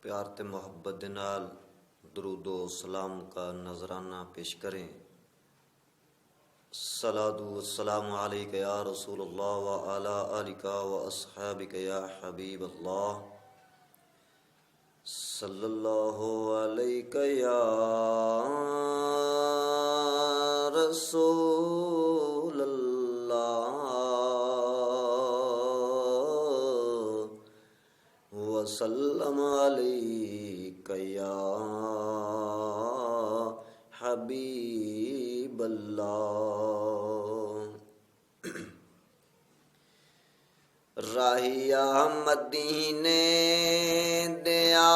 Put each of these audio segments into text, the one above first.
प्यार ते मुहब्बत दे नाल दरूदो सलाम का नजराना पेश करें। सलातु वस्सलामु अलैका या रसूलल्लाह व अला आलिका व अस्हाबिका या हबीबल्लाह सल्लल्लाहु अलैका या रसूलल्लाह वसल्लम अलैका या हबीबल्लाह। राहिया मदीने दिया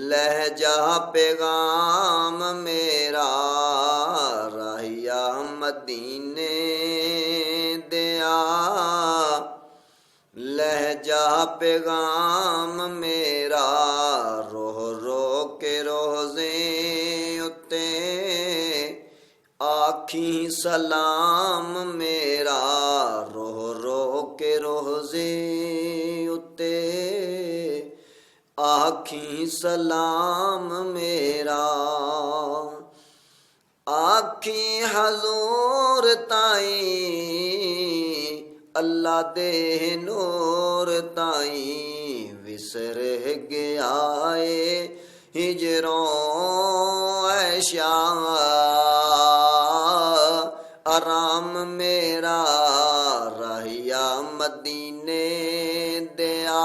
लहजा पैगाम मेरा, राहिया मदीने दिया लहजा पैगाम मेरा, रोह रो के रोज़े उत्ते आखी सलाम मेरा, रोह रो के रोज़े उत्ते आखी सलाम मेरा। आखी हजूर ताई अल्लाह दे नूर ताई, विसर गया हिजरों ऐशा आराम मेरा, राहिया मदीने दिया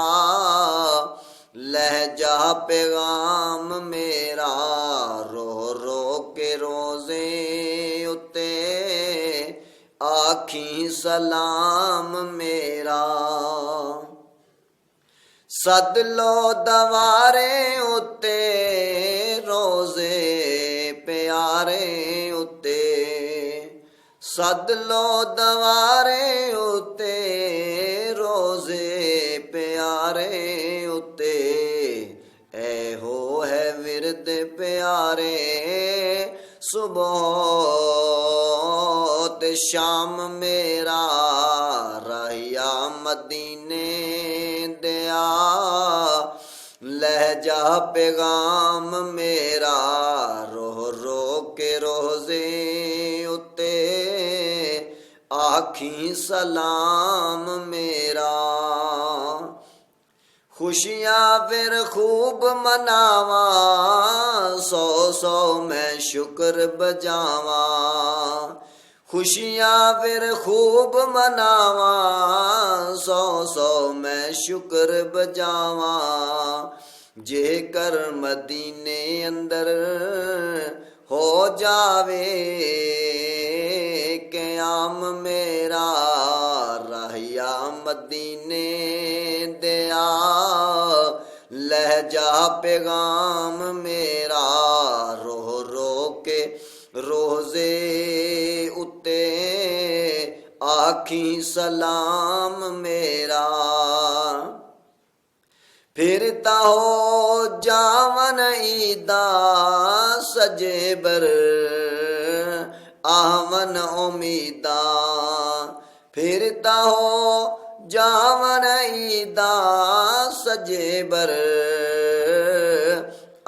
लहजा पैगाम मेरा, रो रो के रोज़े उत्ते आखी सलाम मेरा। सद लो दवारे उत्ते रोज़े प्यारे उत्ते, सद लो दवारे उत्ते रोज़े प्यारे उत्ते, ऐ हो है विरद प्यारे सुबह ते शाम मेरा, राहिया मदीने दिया लहजा पैगाम मेरा, रोह रो के रोज़े उत्ते आखी सलाम मेरा। खुशियाँ फिर खूब मनावा, सौ सौ मैं शुक्र बजावा, खुशियाँ फिर खूब मनावा, सौ सौ मैं शुक्र बजावा, जेकर मदीने अंदर हो जावे क़याम मेरा, राहिया मदीने दिया लहजा पैगाम मेरा, रोह रो के रोज़े उत्ते आखी सलाम मेरा। फिरता हो जावन ईदा सजे बर आहवन उमीदा, फिरता हो जावन ईदा सजे बर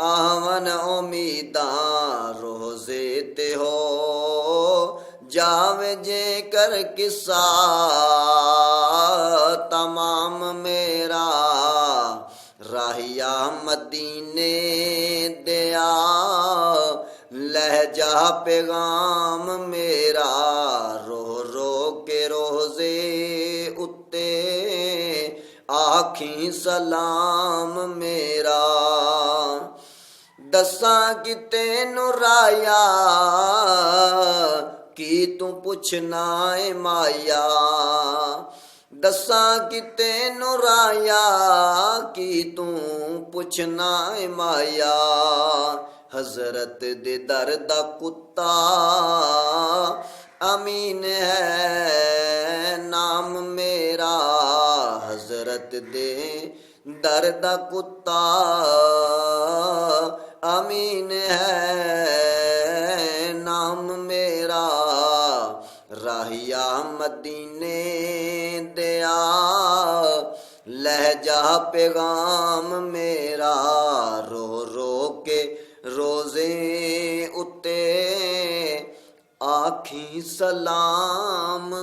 आहवन उमीदा, रोज़े ते हो जावे जे कर किस्सा तमाम मेरा, राहिया मदीने दिया लहजा पैगाम मेरा, रोह रो के रोज़े उत्ते आखी सलाम मेरा। दसा कि तेनू राया की तू पुछना ए माया, दसा कि तेनू राया की तू पुछना ए माया, हजरत दे दर दा कुत्ता अमीन है नाम मेरा, हजरत दे दर दा कुत्ता अमीन है नाम मेरा, राहिया मदीने दिया लहजा पैगाम मेरा रो रो के रोजे उत्ते आखी सलाम